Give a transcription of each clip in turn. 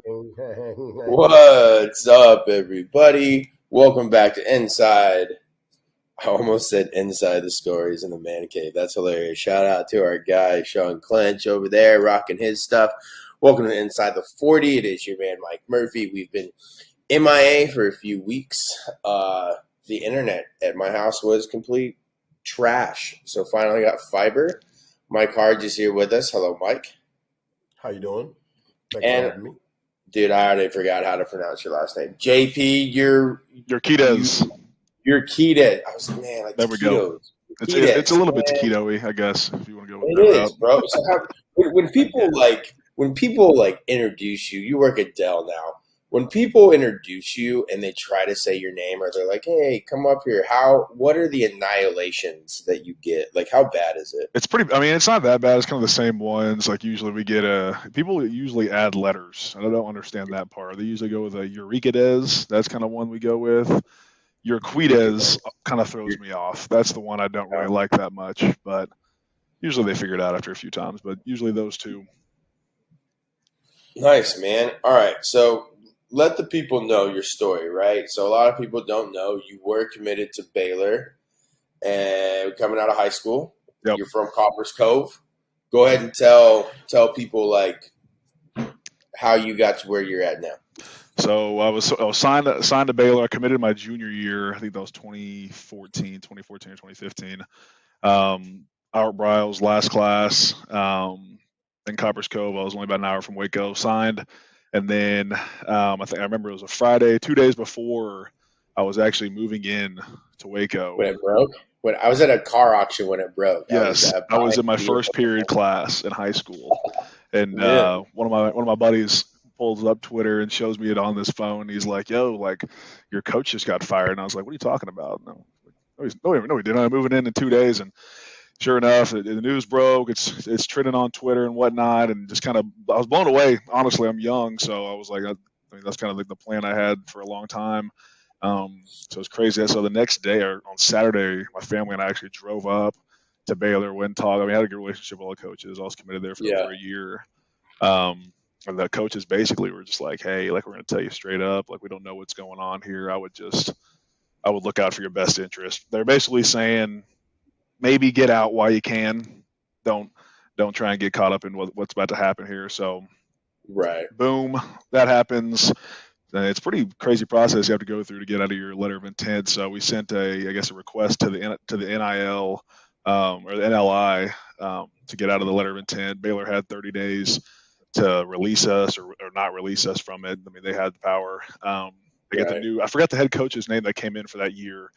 What's up, everybody? Welcome back to Inside. I almost said Inside the Stories in the Man Cave. That's hilarious. Shout out to our guy, Sean Clinch, over there, rocking his stuff. Welcome to Inside the 40. It is your man, Mike Murphy. We've been MIA for a few weeks. The internet at my house was complete trash. So finally got fiber. Mike Hardge is here with us. Hello, Mike. How you doing? Thanks for having me. Dude, I already forgot how to pronounce your last name. JP, Urquidez. Urquidez. I was like, man, like there we go. It's a little bit taquito-y, I guess, if you want to go with that. It is, bro. So when people introduce you, you work at Dell now. When people introduce you and they try to say your name, or they're like, "Hey, come up here," what are the annihilations that you get? Like, how bad is it? It's pretty. I mean, it's not that bad. It's kind of the same ones. Like usually we get people usually add letters. I don't understand that part. They usually go with a Urquidez. That's kind of one we go with. Urquidez kind of throws me off. That's the one I don't really like that much. But usually they figure it out after a few times. But usually those two. Nice, man. All right, so let the people know your story, right? So a lot of people don't know you were committed to Baylor and coming out of high school. Yep. You're from Copper's Cove. Go ahead and tell people like how you got to where you're at now. So I was signed to Baylor. I committed my junior year. I think that was 2014 or 2015. Art Bryles last class in Copper's Cove. I was only about an hour from Waco. Signed. And then I remember it was a Friday, 2 days before I was actually moving in to Waco. When it broke? When I was at a car auction when it broke. Yes, I was in my first period class in high school, and one of my buddies pulls up Twitter and shows me it on this phone. He's like, "Yo, like your coach just got fired," and I was like, "What are you talking about?" No, he didn't. I'm moving in 2 days, and sure enough, the news broke. It's trending on Twitter and whatnot, and just kind of I was blown away. Honestly, I'm young, so I was like, I mean, that's kind of like the plan I had for a long time. So it's crazy. So the next day, or on Saturday, my family and I actually drove up to Baylor, went and talked. I mean, I had a good relationship with all the coaches. I was committed there for over a year. And the coaches basically were just like, "Hey, like we're going to tell you straight up, like we don't know what's going on here. I would look out for your best interest." They're basically saying, maybe get out while you can. Don't try and get caught up in what's about to happen here. So, right, boom, that happens. It's a pretty crazy process you have to go through to get out of your letter of intent. So we sent a request to the NIL or the NLI to get out of the letter of intent. Baylor had 30 days to release us or not release us from it. I mean, they had the power. They got I forgot the head coach's name that came in for that year.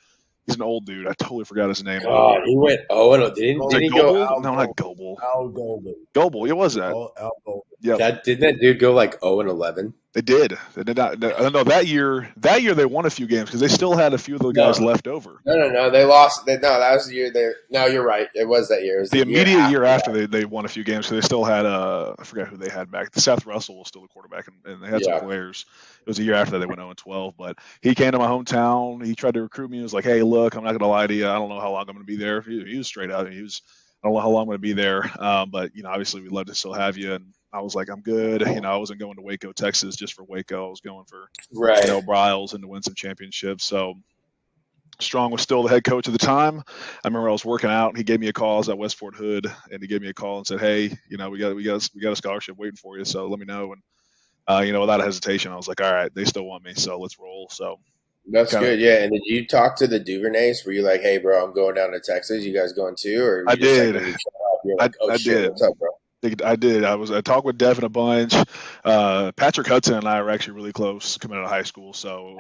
He's an old dude. I totally forgot his name. God, he went didn't he go? No, not Goebel. Al Golden. Goebel, it was that. Al Golden. Yeah. Didn't that dude go like 0-11? They did. They did not. No, that year they won a few games because they still had a few of the guys left over. No. They lost. That was the year. No, you're right. It was that year. It was the immediate year after they won a few games. So they still had I forgot who they had back. Seth Russell was still the quarterback, and they had some players. It was a year after they went 0-12. But he came to my hometown. He tried to recruit me. He was like, "Hey, look, I'm not going to lie to you. I don't know how long I'm going to be there." He was straight out. I don't know how long I'm going to be there. But obviously we'd love to still have you. And I was like, I'm good. I wasn't going to Waco, Texas, just for Waco. I was going for Bryles and to win some championships. So Strong was still the head coach at the time. I remember I was working out. He gave me a call. I was at West Fort Hood, and he gave me a call and said, "Hey, we got a scholarship waiting for you. So let me know." And without a hesitation, I was like, "All right, they still want me, so let's roll." So that's good, yeah. And did you talk to the Duvernays? Were you like, "Hey, bro, I'm going down to Texas. You guys going too?" Or I did. Like, I did. What's up, bro? I did. I talked with Devin a bunch. Patrick Hudson and I were actually really close coming out of high school. So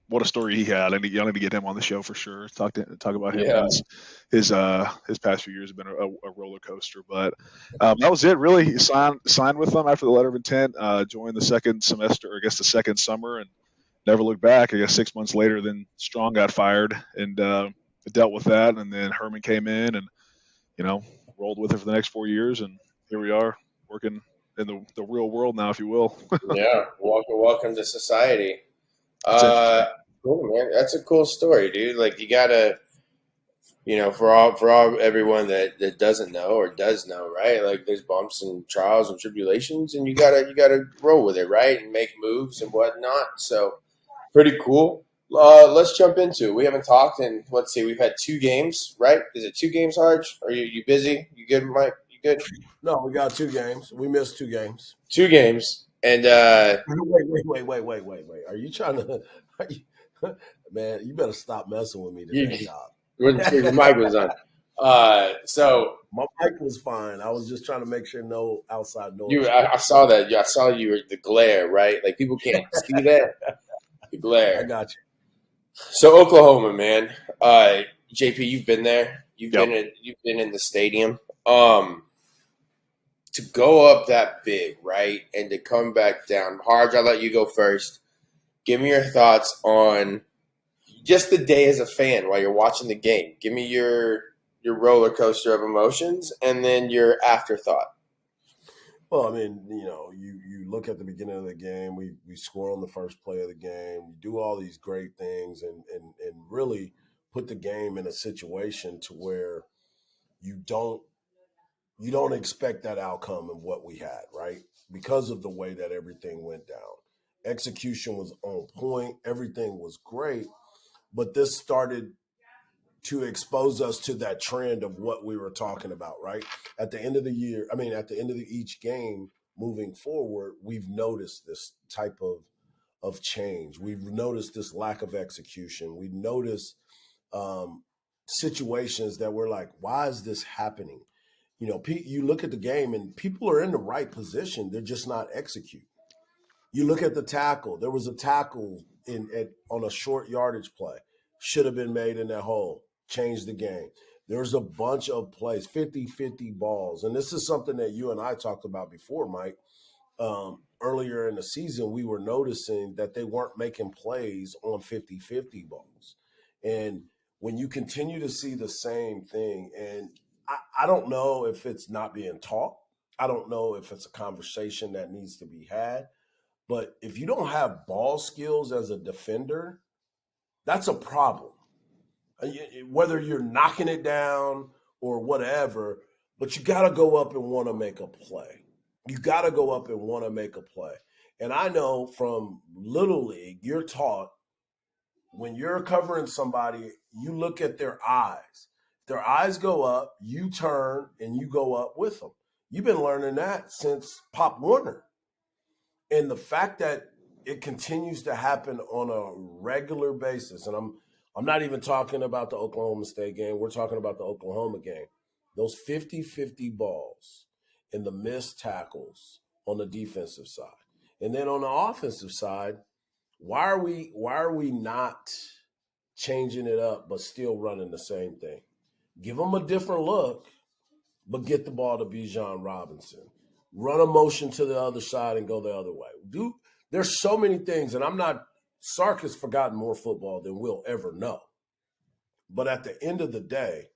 what a story he had. I need to get him on the show for sure. Talk about him. Yeah. His past few years have been a roller coaster. But that was it. Really, he signed with them after the letter of intent. Joined the second semester, or I guess the second summer, and never looked back. I guess 6 months later, then Strong got fired, and dealt with that. And then Herman came in, and rolled with it for the next 4 years, and here we are working in the real world now, if you will. Yeah, welcome to society. Cool, man. That's a cool story, dude. Like you gotta for everyone that doesn't know or does know, right? Like there's bumps and trials and tribulations, and you gotta roll with it, right? And make moves and whatnot. So pretty cool. Let's jump into it. We haven't talked, and let's see, we've had 2 games, right? Is it 2 games, Harge? Are you busy? You good, Mike? You good? No, we got 2 games. We missed 2 games. 2 games, and Wait. Are you trying to? Are you, man, you better stop messing with me today, you, Doc. your mic was on. So My mic was fine. I was just trying to make sure no outside noise. I saw that. I saw you were the glare, right? Like people can't see that the glare. I got you. So Oklahoma, man. JP, you've been there. You've Yep. been in the stadium. To go up that big, right, and to come back down. Harge, I'll let you go first. Give me your thoughts on just the day as a fan while you're watching the game. Give me your roller coaster of emotions and then your afterthought. Well, I mean, you look at the beginning of the game. We score on the first play of the game. We do all these great things and really put the game in a situation to where you don't expect that outcome of what we had, right? Because of the way that everything went down. Execution was on point. Everything was great. But this started to expose us to that trend of what we were talking about, right? At the end of the year, at the end of each game moving forward, we've noticed this type of change. We've noticed this lack of execution. We've noticed situations that we're like, why is this happening? You look at the game and people are in the right position. They're just not executing. You look at the tackle. There was a tackle on a short yardage play. Should have been made in that hole. Changed the game. There's a bunch of plays, 50-50 balls. And this is something that you and I talked about before, Mike. Earlier in the season, we were noticing that they weren't making plays on 50-50 balls. And when you continue to see the same thing, and I don't know if it's not being taught. I don't know if it's a conversation that needs to be had. But if you don't have ball skills as a defender, that's a problem. Whether you're knocking it down or whatever, but you got to go up and want to make a play. You got to go up and want to make a play. And I know from Little League, you're taught when you're covering somebody, you look at their eyes. Their eyes go up, you turn, and you go up with them. You've been learning that since Pop Warner. And the fact that it continues to happen on a regular basis, and I'm not even talking about the Oklahoma State game. We're talking about the Oklahoma game. Those 50-50 balls and the missed tackles on the defensive side. And then on the offensive side, why are we not changing it up but still running the same thing? Give them a different look, but get the ball to Bijan Robinson. Run a motion to the other side and go the other way. There's so many things, and Sark has forgotten more football than we'll ever know. But at the end of the day,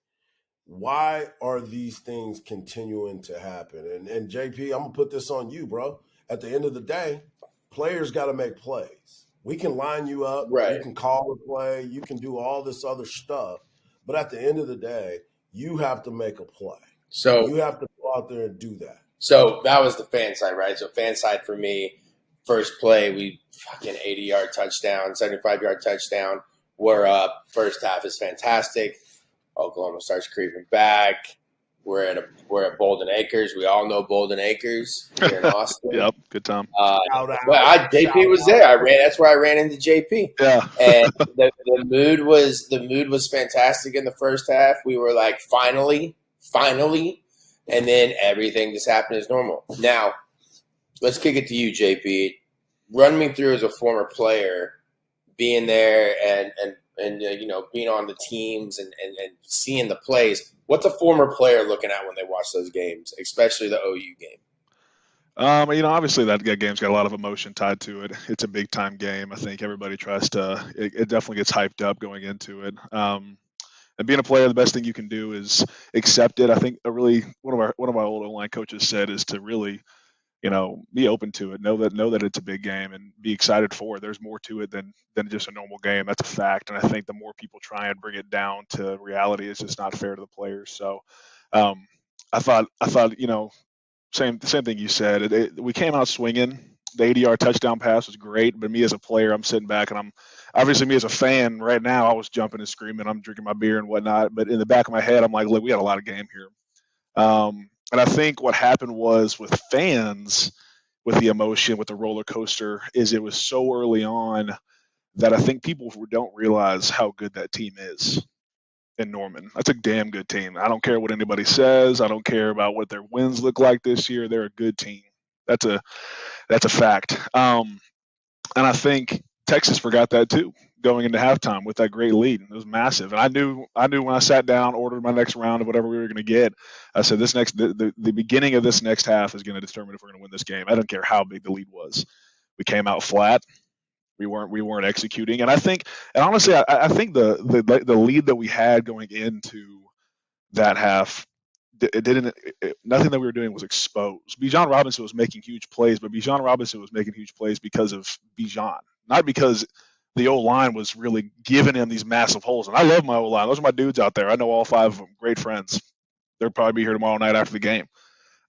why are these things continuing to happen? And JP, I'm going to put this on you, bro. At the end of the day, players got to make plays. We can line you up. Right. You can call a play. You can do all this other stuff. But at the end of the day, you have to make a play. So you have to go out there and do that. So that was the fan side, right? So fan side for me, first play, we fucking 80-yard touchdown, 75-yard touchdown. We're up. First half is fantastic. Oklahoma starts creeping back. We're at Bolden Acres. We all know Bolden Acres here in Austin. Yep, good time. JP was there. That's where I ran into JP. Yeah. And the mood was fantastic in the first half. We were like, finally. And then everything just happened as normal. Now, let's kick it to you, JP. Run me through as a former player, being there and being on the teams and seeing the plays. What's a former player looking at when they watch those games, especially the OU game? Obviously that game's got a lot of emotion tied to it. It's a big time game. I think everybody tries to. It definitely gets hyped up going into it. And being a player, the best thing you can do is accept it. I think one of our old O-line coaches said is to really be open to it. Know that it's a big game and be excited for it. There's more to it than just a normal game. That's a fact. And I think the more people try and bring it down to reality, it's just not fair to the players. So I thought same thing you said. We came out swinging. The 80-yard touchdown pass was great, but me as a player, I'm sitting back and I'm obviously, me as a fan right now, I was jumping and screaming. I'm drinking my beer and whatnot, but in the back of my head, I'm like, look, we got a lot of game here. And I think what happened was with fans, with the emotion, with the roller coaster, is it was so early on that I think people don't realize how good that team is in Norman. That's a damn good team. I don't care what anybody says. I don't care about what their wins look like this year. They're a good team. That's a fact. And I think Texas forgot that too, going into halftime with that great lead. It was massive. And I knew when I sat down, ordered my next round of whatever we were going to get, I said the beginning of this next half is going to determine if we're going to win this game. I don't care how big the lead was. We came out flat. We weren't executing. And I think, and honestly, I think the lead that we had going into that half, nothing that we were doing was exposed. Bijan Robinson was making huge plays, but Bijan Robinson was making huge plays because of Bijan, not because the O-line was really giving him these massive holes. And I love my O-line. Those are my dudes out there. I know all 5 of them. Great friends. They'll probably be here tomorrow night after the game.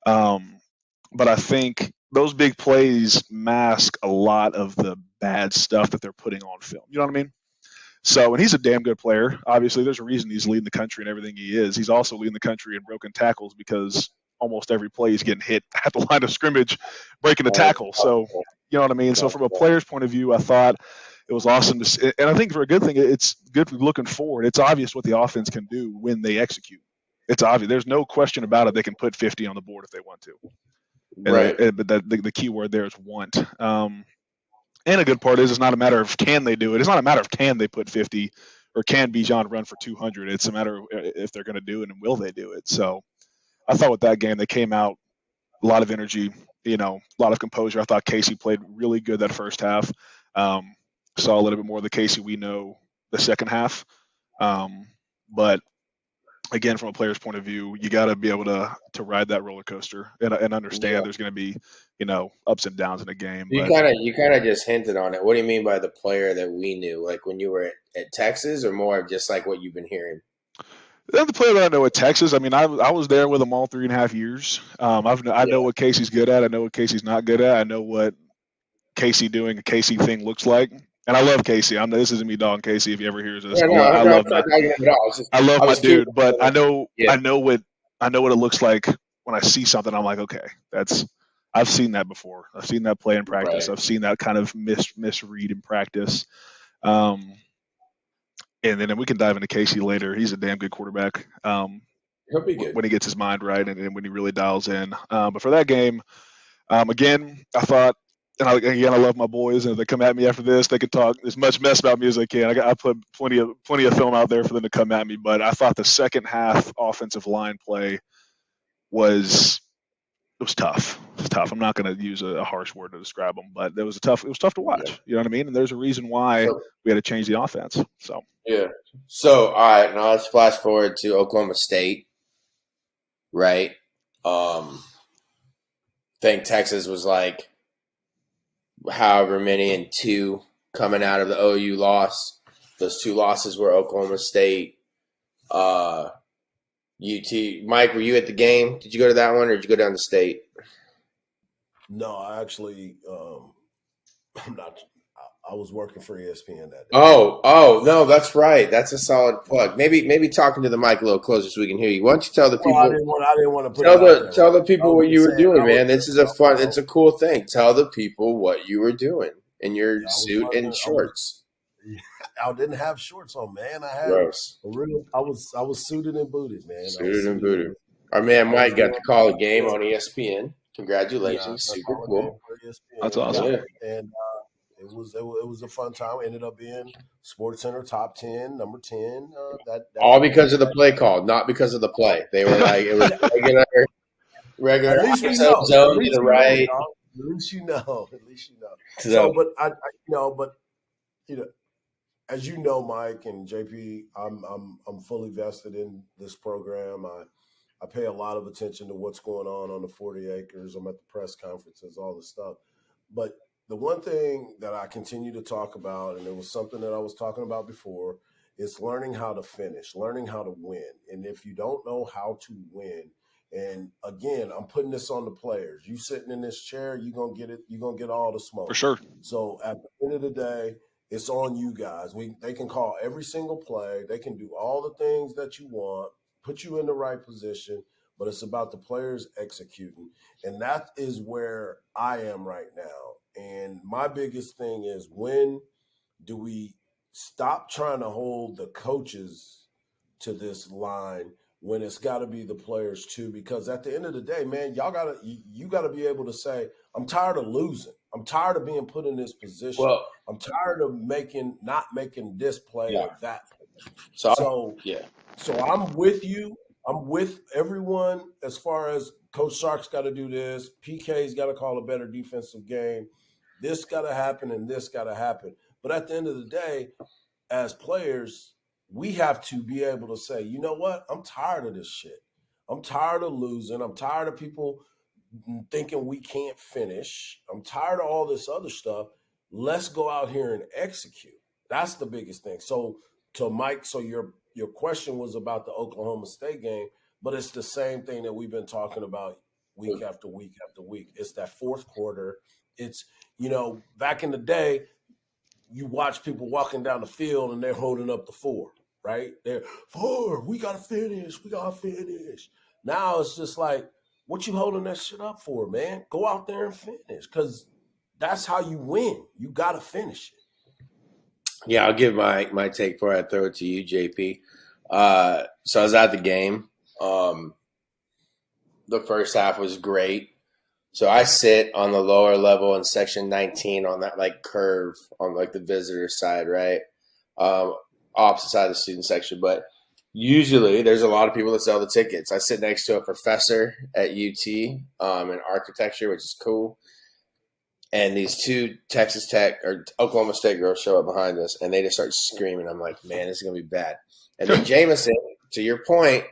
But I think those big plays mask a lot of the bad stuff that they're putting on film. You know what I mean? So, and he's a damn good player. Obviously, there's a reason he's leading the country and everything he is. He's also leading the country in broken tackles because almost every play he's getting hit at the line of scrimmage, breaking a tackle. So, you know what I mean? So, from a player's point of view, I thought it was awesome to see. And I think for a good thing, it's good for looking forward. It's obvious what the offense can do when they execute. It's obvious. There's no question about it. They can put 50 on the board if they want to. Right. But the key word there is want. And a good part is it's not a matter of can they do it. It's not a matter of can they put 50 or can Bijan run for 200. It's a matter of if they're going to do it and will they do it. So I thought with that game, they came out a lot of energy, a lot of composure. I thought Casey played really good that first half. Saw a little bit more of the Casey we know the second half. But again, from a player's point of view, you got to be able to ride that roller coaster and understand there's going to be, ups and downs in a game. You kind of just hinted on it. What do you mean by the player that we knew? Like when you were at Texas, or more of just like what you've been hearing? The player that I know at Texas, I mean, I was there with him all 3.5 years. I know what Casey's good at. I know what Casey's not good at. I know what Casey doing a Casey thing looks like. And I love Casey. This isn't me dogging Casey if he ever hears this. I love my dude, but I know what it looks like when I see something. I'm like, okay, I've seen that before. I've seen that play in practice. Right. I've seen that kind of misread in practice. And then we can dive into Casey later. He's a damn good quarterback. He'll be good when he gets his mind right and when he really dials in. But for that game, again, I thought, and I love my boys, and if they come at me after this, they can talk as much mess about me as they can. I put plenty of film out there for them to come at me, but I thought the second half offensive line play was tough. It was tough. I'm not going to use a harsh word to describe them, but it was tough to watch. Yeah. You know what I mean? And there's a reason why we had to change the offense. So yeah. So all right, now let's flash forward to Oklahoma State. Right. I think Texas was like however many and 2 coming out of the OU loss. Those 2 losses were Oklahoma State, UT. Mike, were you at the game? Did you go to that one, or did you go down to State? No, I actually, I'm not. I was working for ESPN that day. Oh, no, that's right. That's a solid plug. Maybe talking to the mic a little closer so we can hear you. Why don't you tell the people? I didn't want to put tell the people what you were doing, man. This is it's a cool thing. Tell the people what you were doing in your suit and shorts. I didn't have shorts on, man. I had gross. I was suited and booted, man. Suited and booted. Our man Mike got to call a game on ESPN. Congratulations, super cool. That's awesome. Yeah. And it was a fun time. Ended up being SportsCenter top 10, number 10. All because of the play call, not because of the play. They were like it was regular. At least we know. Zone to the right. At least you know. So, but but as you know, Mike and JP, I'm fully vested in this program. I pay a lot of attention to what's going on the 40 acres. I'm at the press conferences, all this stuff. But the one thing that I continue to talk about, and it was something that I was talking about before, is learning how to finish, learning how to win. And if you don't know how to win, and again, I'm putting this on the players. You sitting in this chair, you're gonna get it, you're gonna get all the smoke. For sure. So at the end of the day, it's on you guys. They can call every single play, they can do all the things that you want, put you in the right position, but it's about the players executing. And that is where I am right now. And my biggest thing is, when do we stop trying to hold the coaches to this line when it's got to be the players too? Because at the end of the day, man, you gotta be able to say, I'm tired of losing. I'm tired of being put in this position. Well, I'm tired of not making this play or that play. So I'm with you. I'm with everyone as far as Coach Sark's got to do this. PK's got to call a better defensive game. This got to happen and this got to happen. But at the end of the day, as players, we have to be able to say, you know what? I'm tired of this shit. I'm tired of losing. I'm tired of people thinking we can't finish. I'm tired of all this other stuff. Let's go out here and execute. That's the biggest thing. So to Mike, so your question was about the Oklahoma State game, but it's the same thing that we've been talking about week after week after week. It's that fourth quarter. It's, back in the day, you watch people walking down the field and they're holding up the 4, right? They're 4, we got to finish. Now it's just like, what you holding that shit up for, man? Go out there and finish, because that's how you win. You got to finish it. Yeah, I'll give my take before I throw it to you, JP. So I was at the game. The first half was great. So I sit on the lower level in section 19 on that curve on the visitor side, right? Opposite side of the student section. But usually there's a lot of people that sell the tickets. I sit next to a professor at UT in architecture, which is cool. And these 2 Texas Tech or Oklahoma State girls show up behind us, and they just start screaming. I'm like, man, this is going to be bad. And then Jameson, to your point,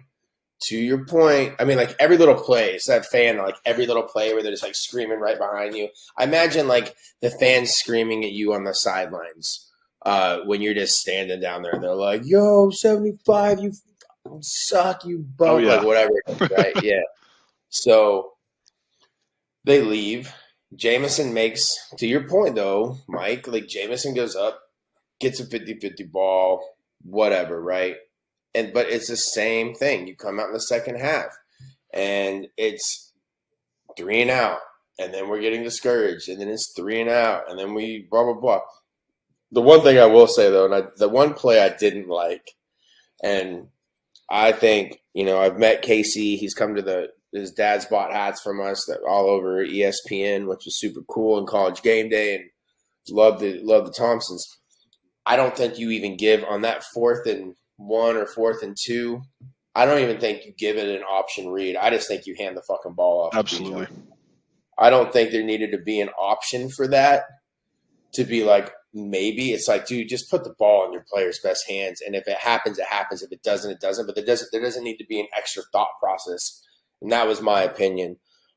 I mean, every little play, it's that fan, every little play where they're just screaming right behind you. I imagine the fans screaming at you on the sidelines when you're just standing down there, and they're like, yo, 75, you suck, you bum, oh, yeah. Whatever, right? Yeah. So they leave. Jameson makes, to your point though, Mike, Jameson goes up, gets a 50-50 ball, whatever, right? But it's the same thing. You come out in the second half and it's 3 and out, and then we're getting discouraged, and then it's 3 and out, and then we blah, blah, blah. The one thing I will say though, and the one play I didn't like, and I think, I've met Casey. He's come to his dad's bought hats from us that all over ESPN, which was super cool, in College Game Day, and love the Thompsons. I don't think you even give on that 4th and 1 or 4th and 2. I don't even think you give it an option read. I just think you hand the fucking ball off. Absolutely. I don't think there needed to be an option for that to be maybe. It's dude, just put the ball in your player's best hands, and if it happens, it happens. If it doesn't, it doesn't. But there doesn't need to be an extra thought process. And that was my opinion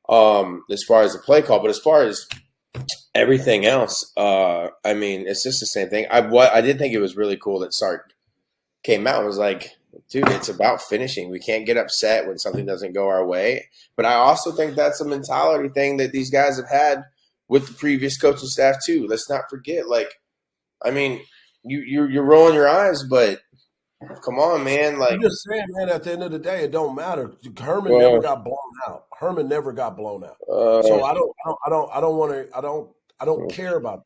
as far as the play call. But as far as everything else, I mean, it's just the same thing. I did think it was really cool that Sark came out and was like, dude, it's about finishing. We can't get upset when something doesn't go our way. But I also think that's a mentality thing that these guys have had with the previous coaching staff too. Let's not forget, I mean, you're rolling your eyes, but come on, man. I'm just saying, man, at the end of the day, it don't matter. Herman never got blown out. So I don't care about that.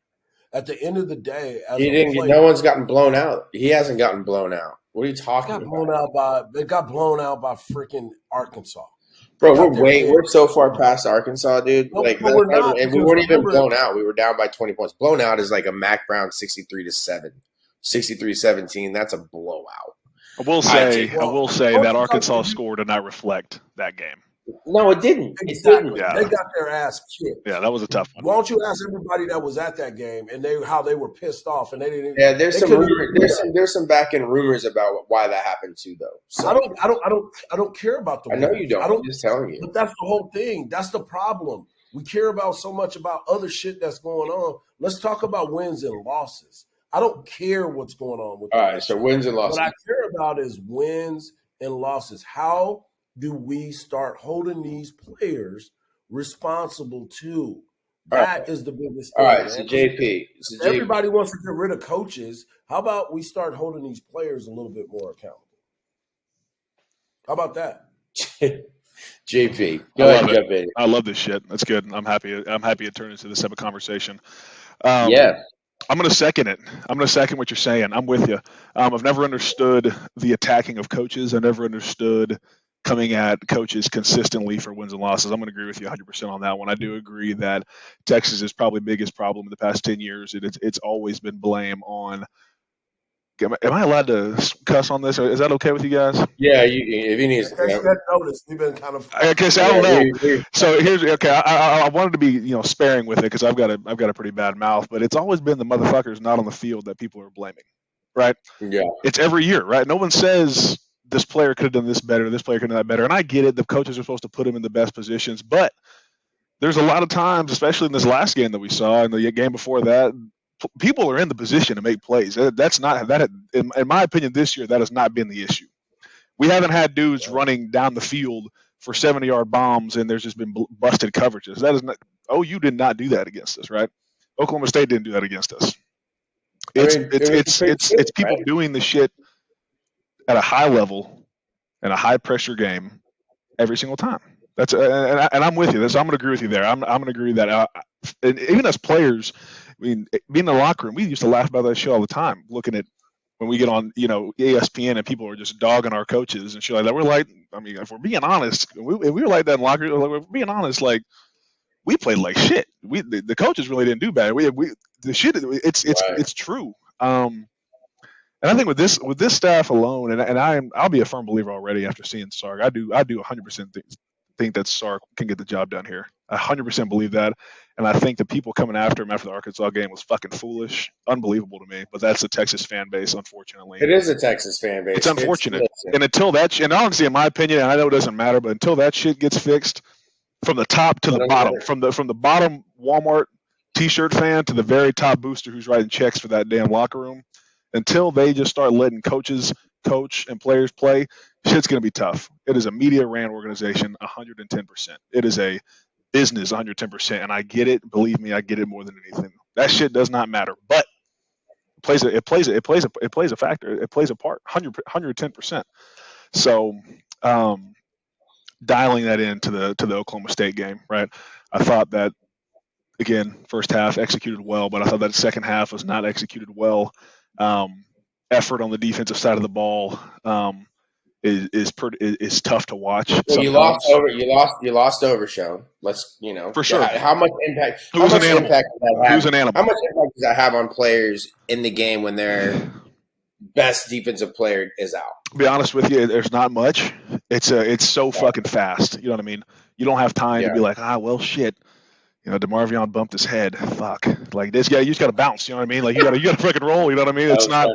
At the end of the day, no one's gotten blown out. He hasn't gotten blown out. What are you talking about? They got blown out by freaking Arkansas. Bro, we're so far past Arkansas, dude. We're not, and we weren't even blown out. We were down by 20 points. Blown out is a Mac Brown 63-7, 63-17. That's a blowout. I will say that Arkansas score did not reflect that game. No, it didn't. Exactly. It didn't. Yeah. They got their ass kicked. Yeah, that was a tough one. Why don't you ask everybody that was at that game and how they were pissed off and they didn't? Yeah, there's they some couldn't rumor, even do that. there's some back end rumors about why that happened too, though. So I don't care about the I know rumors. you don't. I'm just telling you. But that's the whole thing. That's the problem. We care about so much about other shit that's going on. Let's talk about wins and losses. I don't care what's going on with All right, so wins and losses. What I care about is wins and losses. How do we start holding these players responsible too? That is the biggest thing. All right, man. so JP. Everybody wants to get rid of coaches. How about we start holding these players a little bit more accountable? How about that? JP, go ahead, jump in. I love this shit. That's good. I'm happy it turned into this type of conversation. Yeah. I'm going to second it. I'm going to second what you're saying. I'm with you. I've never understood the attacking of coaches. I never understood coming at coaches consistently for wins and losses. I'm going to agree with you 100% on that one. I do agree that Texas' probably biggest problem in the past 10 years. It's always been blame on. Am I allowed to cuss on this? Or is that okay with you guys? Yeah, if you need to. Notice we've been kind of. I guess I don't know. So here's okay. I wanted to be sparing with it because I've got a pretty bad mouth, but it's always been the motherfuckers not on the field that people are blaming, right? Yeah. It's every year, right? No one says this player could have done this better, this player could have done that better, and I get it. The coaches are supposed to put him in the best positions, but there's a lot of times, especially in this last game that we saw, and the game before that. People are in the position to make plays. That's not that. In my opinion, this year that has not been the issue. We haven't had dudes running down the field for 70-yard bombs, and there's just been busted coverages. That is not. OU did not do that against us, right? Oklahoma State didn't do that against us. It's people doing the shit at a high level in a high pressure game every single time. That's and I'm with you. So I'm going to agree with you there. I'm going to agree that and even as players. I mean, being in the locker room, we used to laugh about that shit all the time. Looking at when we get on, ESPN and people are just dogging our coaches and shit like that. We're like, I mean, if we're being honest, if we were like that in the locker room. Like, we're being honest, like we played like shit. The coaches really didn't do bad. The shit. It's true. And I think with this staff alone, and I'll be a firm believer already after seeing Sark. I do 100% think that Sark can get the job done here. I 100% believe that. And I think the people coming after him after the Arkansas game was fucking foolish. Unbelievable to me. But that's the Texas fan base, unfortunately. It is a Texas fan base. It's unfortunate. And until that and honestly, in my opinion, and I know it doesn't matter, but until that shit gets fixed from the top to the bottom, from the bottom Walmart t-shirt fan to the very top booster who's writing checks for that damn locker room, until they just start letting coaches coach and players play, shit's going to be tough. It is a media ran organization 110%. It is a business 110%, and I get it. Believe me, I get it more than anything. That shit does not matter, but it plays a factor. It plays a part 110%. So dialing that into the Oklahoma State game, right? I thought that again, first half executed well, but I thought that second half was not executed well. Effort on the defensive side of the ball is tough to watch. Well, you lost Overshown. Let's for sure. How much impact? Who's an animal? Who's an animal? How much impact does that have on players in the game when their best defensive player is out? To be honest with you, there's not much. It's so fucking fast. You know what I mean? You don't have time to be like, well, shit. DeMarvion bumped his head. Fuck. Like this guy, you just got to bounce. You know what I mean? Like you got to fucking roll. You know what I mean? It's not.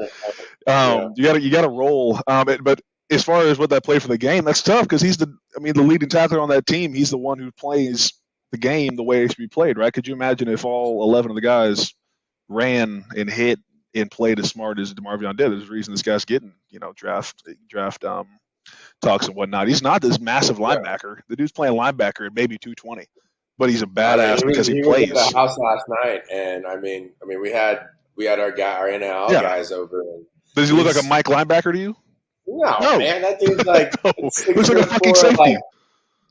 You got to roll. But as far as what that play for the game, that's tough because he's the leading tackler on that team. He's the one who plays the game the way it should be played, right? Could you imagine if all 11 of the guys ran and hit and played as smart as DeMarvion did? There's a reason this guy's getting draft talks and whatnot. He's not this massive linebacker. The dude's playing linebacker at maybe 220. But he's a badass because he plays. He was at the house last night, and I mean, we had our NL guys over. Does he look like a Mike linebacker to you? No, man, that dude's like he looks like a fucking safety.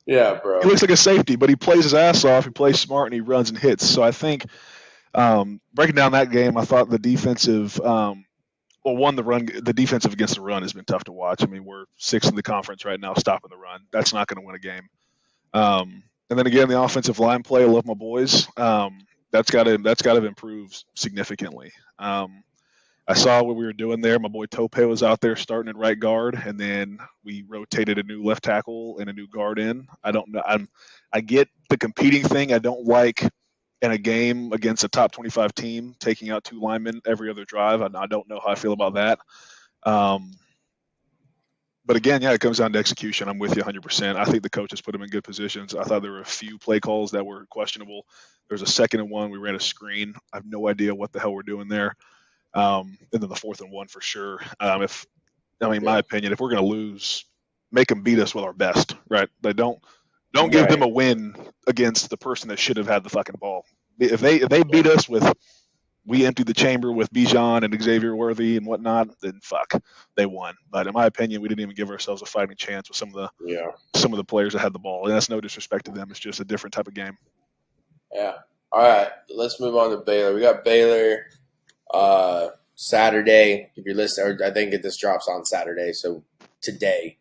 Yeah, bro. He looks like a safety, but he plays his ass off. He plays smart and he runs and hits. So I think breaking down that game, I thought the defensive, the defensive against the run has been tough to watch. I mean, we're 6th in the conference right now, stopping the run. That's not going to win a game. And then again, the offensive line play. I love my boys. That's got to improve significantly. I I saw what we were doing there. My boy Tope was out there starting at right guard, and then we rotated a new left tackle and a new guard in. I don't know. I get the competing thing. I don't like in a game against a top 25 team taking out 2 linemen every other drive. I don't know how I feel about that. But again, yeah, it comes down to execution. I'm with you 100%. I think the coaches put them in good positions. I thought there were a few play calls that were questionable. There was a 2nd and 1. We ran a screen. I have no idea what the hell we're doing there. And then the 4th and 1 for sure. My opinion, if we're going to lose, make them beat us with our best, right? They don't give them a win against the person that should have had the fucking ball. If they beat us with, we emptied the chamber with Bijan and Xavier Worthy and whatnot, then fuck, they won. But in my opinion, we didn't even give ourselves a fighting chance with some of the players that had the ball. And that's no disrespect to them. It's just a different type of game. Yeah. All right. Let's move on to Baylor. We got Baylor Saturday. If you're listening, or I think this drops on Saturday, so today.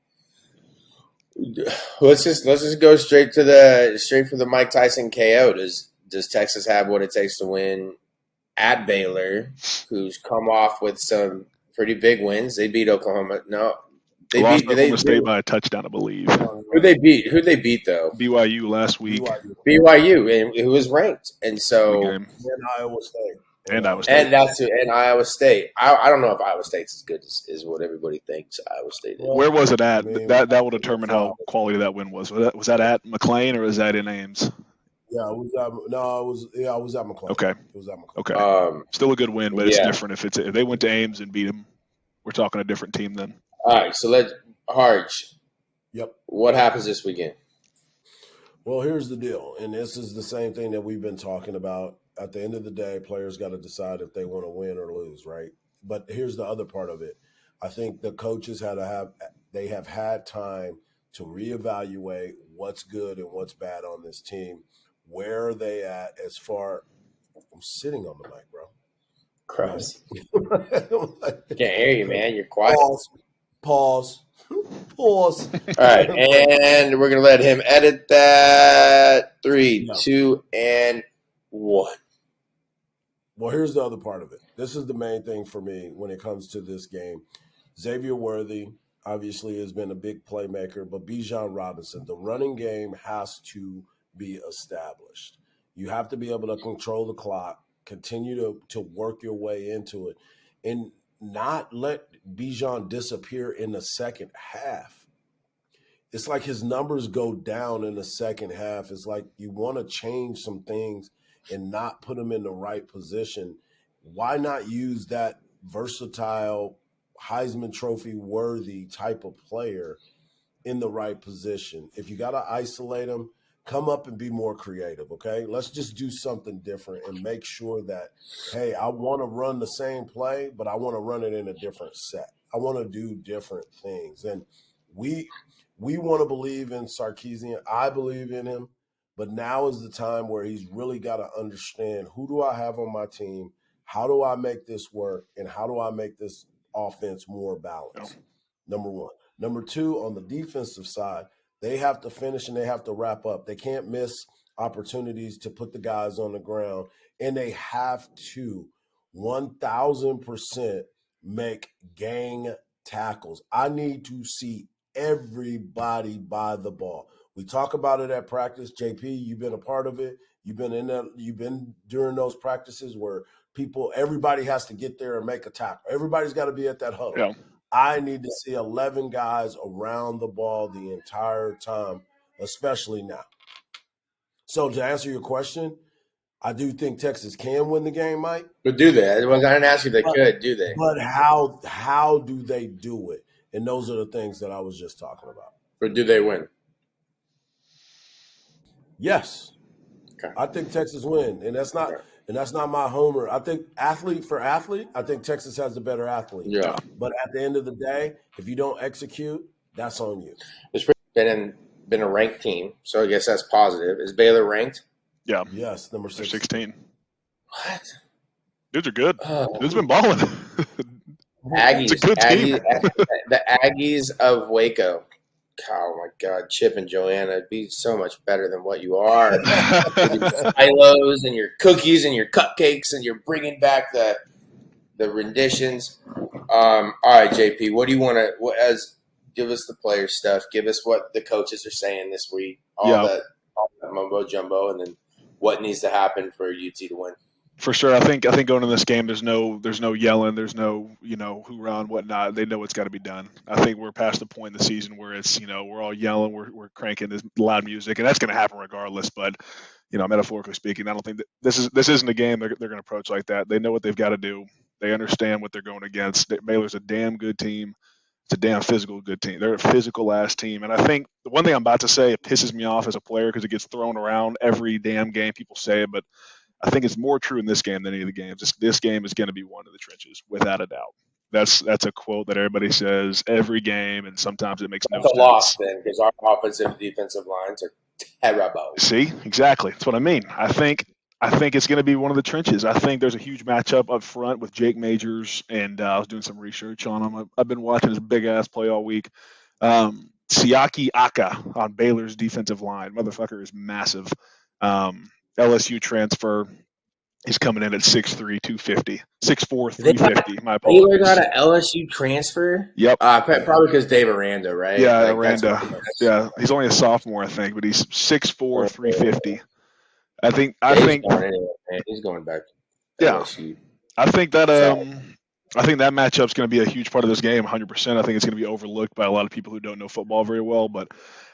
Let's just go straight for the Mike Tyson KO. Does Texas have what it takes to win at Baylor, who's come off with some pretty big wins? They beat Oklahoma. No, they lost Oklahoma State by a touchdown, I believe. Who'd they beat though? BYU last week. BYU, and who was ranked, and so and Iowa State. And Iowa State. And Iowa State. I don't know if Iowa State's as good as what everybody thinks Iowa State is. Where was it at? That will determine how quality that win was. Was that at McLean or was that in Ames? Yeah, it was at McLean. Okay. It was at McLean. Okay. Still a good win, but it's different if they went to Ames and beat them. We're talking a different team then. All right, so let's Hardge. Yep. What happens this weekend? Well, here's the deal, and this is the same thing that we've been talking about. At the end of the day, players got to decide if they want to win or lose, right? But here's the other part of it. I think the coaches have had time to reevaluate what's good and what's bad on this team. Where are they at as far? I'm sitting on the mic, bro. Christ. Can't hear you, man. You're quiet. Pause. All right, and we're going to let him edit that. 3, 2, and 1. Well, here's the other part of it. This is the main thing for me when it comes to this game. Xavier Worthy obviously has been a big playmaker, but Bijan Robinson, the running game has to be established. You have to be able to control the clock, continue to work your way into it, and not let Bijan disappear in the second half. It's like his numbers go down in the second half. It's like you want to change some things and not put him in the right position. Why not use that versatile Heisman Trophy worthy type of player in the right position? If you got to isolate him, come up and be more creative, okay? Let's just do something different and make sure that, hey, I want to run the same play, but I want to run it in a different set. I want to do different things. And we want to believe in Sarkisian. I believe in him. But now is the time where he's really got to understand, who do I have on my team? How do I make this work? And how do I make this offense more balanced? Number one. Number two, on the defensive side, they have to finish and they have to wrap up. They can't miss opportunities to put the guys on the ground. And they have to 1,000% make gang tackles. I need to see everybody by the ball. We talk about it at practice. JP, you've been a part of it. You've been during those practices where everybody has to get there and make a tackle. Everybody's got to be at that huddle. Yeah. I need to see 11 guys around the ball the entire time, especially now. So to answer your question, I do think Texas can win the game, Mike. But do they? I didn't ask you if they could. Do they? But how do they do it? And those are the things that I was just talking about. But do they win? Yes. Okay. I think Texas win, and that's not my homer. I think athlete for athlete, I think Texas has the better athlete. Yeah. But at the end of the day, if you don't execute, that's on you. It's been a ranked team, so I guess that's positive. Is Baylor ranked? Yeah. Yes, number 6. 16. What? Dudes are good. Dudes been balling. Aggies. It's a good team. The Aggies of Waco. Oh, my God. Chip and Joanna, be so much better than what you are. With your silos and your cookies and your cupcakes, and you're bringing back the the renditions. All right, JP, what do you want to give us the player stuff? Give us what the coaches are saying this week. All that mumbo jumbo, and then what needs to happen for UT to win. For sure, I think going into this game, there's no yelling, there's no hoorah and whatnot. They know what's got to be done. I think we're past the point in the season where it's we're all yelling, we're cranking this loud music, and that's going to happen regardless. But metaphorically speaking, I don't think that this isn't a game they're going to approach like that. They know what they've got to do. They understand what they're going against. Baylor's a damn good team. It's a damn physical good team. They're a physical ass team, and I think the one thing I'm about to say, it pisses me off as a player because it gets thrown around every damn game. People say it, but I think it's more true in this game than any of the games. This game is going to be one of the trenches, without a doubt. That's a quote that everybody says every game, and sometimes it makes no sense. It's a loss then, because our offensive and defensive lines are terrible. See, exactly. That's what I mean. I think it's going to be one of the trenches. I think there's a huge matchup up front with Jake Majors, and I was doing some research on him. I've been watching his big ass play all week. Siaki Aka on Baylor's defensive line. Motherfucker is massive. LSU transfer. He's coming in at 6'3", 250. 6'4", 350. My apologies. Baylor got an LSU transfer? Yep. Probably because Dave Aranda, right? Yeah, Aranda. Yeah, he's only a sophomore, I think, but he's 6'4", 350. I think he's going back to LSU. I think that matchup's going to be a huge part of this game, 100%. I think it's going to be overlooked by a lot of people who don't know football very well, but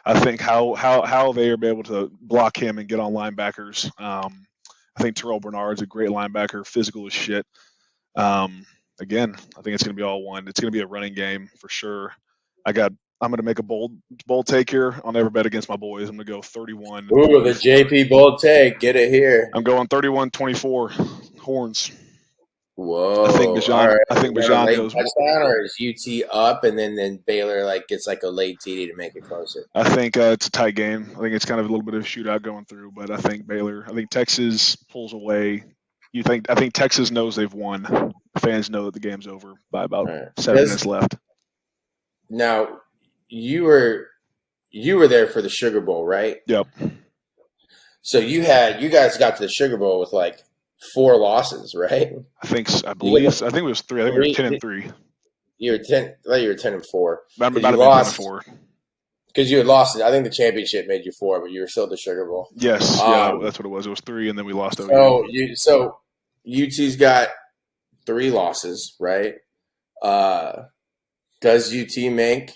I think how they are able to block him and get on linebackers. I think Terrell Bernard's a great linebacker, physical as shit. Again, I think it's going to be all one. It's going to be a running game for sure. I'm going to make a bold take here. I'll never bet against my boys. I'm going to go 31. Ooh, the JP bold take. Get it here. I'm going 31-24 Horns. Whoa! I think Bijan goes touchdown, or is UT up and then Baylor gets a late TD to make it closer? I think it's a tight game. I think it's kind of a little bit of a shootout going through, but I think Texas pulls away. I think Texas knows they've won. Fans know that the game's over by about 7 minutes left. Now, you were there for the Sugar Bowl, right? Yep. So you guys got to the Sugar Bowl with 4 losses, right? I think it was 3. I think we were 10-3. You were 10. I thought you were 10-4. You lost 10-4 because you had lost it. I think the championship made you 4, but you were still at the Sugar Bowl. Yes, that's what it was. It was 3, and then we lost. So UT's got 3 losses, right? Does UT make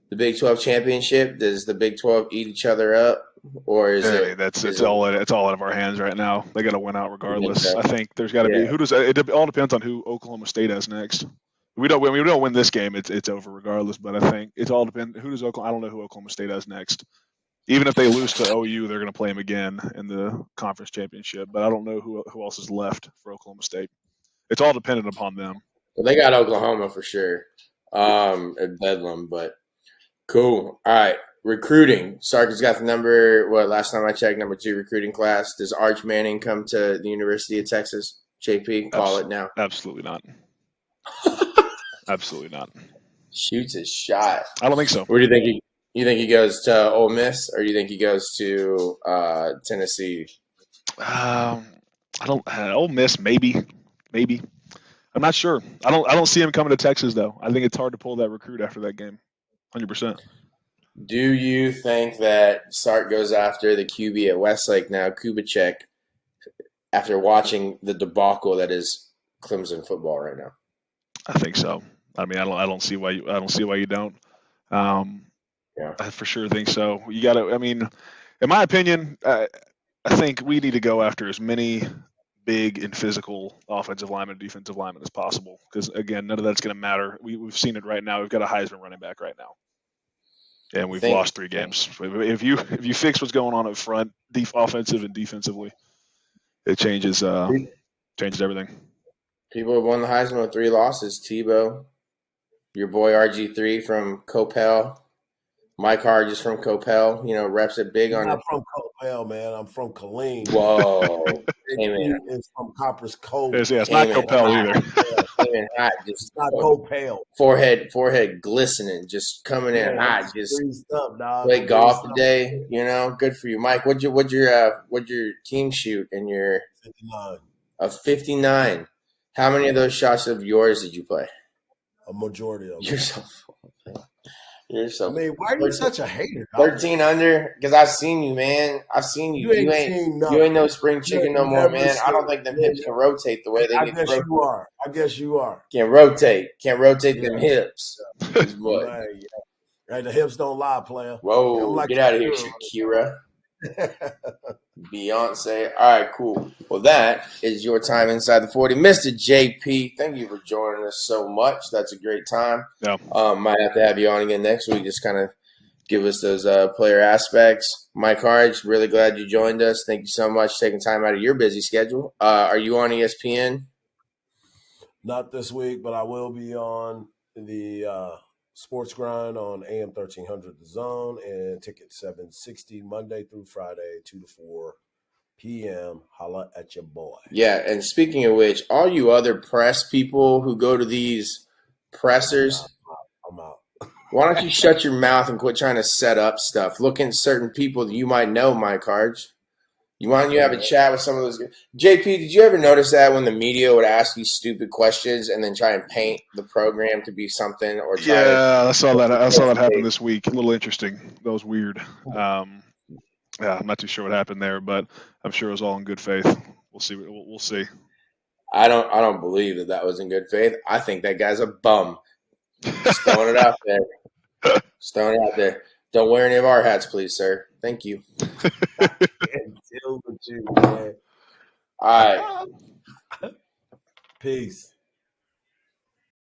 the Big 12 championship? Does the Big 12 eat each other up? Or it's all out of our hands right now. They got to win out regardless. I think there's got to be it all depends on who Oklahoma State has next. We don't win this game, it's over regardless. But I think it's all depends. Who does Oklahoma? I don't know who Oklahoma State has next. Even if they lose to OU, they're going to play them again in the conference championship. But I don't know who else is left for Oklahoma State. It's all dependent upon them. Well, they got Oklahoma for sure at Bedlam, but cool. All right. Recruiting. Sark's got the number, last time I checked, number 2 recruiting class. Does Arch Manning come to the University of Texas? JP, call it now. Absolutely not. Absolutely not. Shoots his shot. I don't think so. Where do you think you think he goes to Ole Miss, or do you think he goes to Tennessee? Ole Miss, maybe. I'm not sure. I don't see him coming to Texas though. I think it's hard to pull that recruit after that game. 100%. Do you think that Sark goes after the QB at Westlake now, Kubicek, after watching the debacle that is Clemson football right now? I think so. I mean, I don't see why you don't. I for sure think so. You got to. I mean, in my opinion, I think we need to go after as many big and physical offensive linemen and defensive linemen as possible. Because again, none of that's going to matter. We've seen it right now. We've got a Heisman running back right now. And we've lost 3 games. If you fix what's going on up front, offensive and defensively, it changes everything. People have won the Heisman with 3 losses. Tebow, your boy RG3 from Coppell, Mike Hardge is from Coppell. Reps it big on. I'm not from Coppell, man. I'm from Killeen. Whoa, it's from Copper's Cove. It's not Coppell either. Hot, just not Coppell. Forehead glistening, just coming in hot. Just play golf today. Good for you, Mike. What'd your team shoot in your 59? A 59. How many of those shots of yours did you play? A majority of them. You're so. I mean, why are you such a hater? 13 under? Because I've seen you, man. I've seen you. You ain't no spring chicken no more, man. I don't think them hips can rotate the way they need to rotate. You are. I guess you are. Can't rotate them hips. Right, the hips don't lie, player. Whoa, get out of here, Shakira. Beyonce. All right, cool. Well, that is your time inside the 40. Mr. JP, thank you for joining us so much. That's a great time. Yeah. Might have to have you on again next week. Just kind of give us those player aspects. Mike Hardge, really glad you joined us. Thank you so much for taking time out of your busy schedule. Are you on ESPN? Not this week, but I will be on the Sports Grind on AM 1300 The Zone and Ticket 760 Monday through Friday, 2 to 4 p.m. Holla at your boy. Yeah, and speaking of which, all you other press people who go to these pressers, I'm out. Why don't you shut your mouth and quit trying to set up stuff? Look at certain people that you might know, Mike Hardge. Why don't you have a chat with some of those guys? JP, did you ever notice that when the media would ask you stupid questions and then try and paint the program to be something? I saw that happen this week. A little interesting. That was weird. I'm not too sure what happened there, but I'm sure it was all in good faith. We'll see. We'll see. I don't believe that was in good faith. I think that guy's a bum. Just throwing it out there. Just throwing it out there. Don't wear any of our hats, please, sir. Thank you. Deal with you, man. All right. Peace.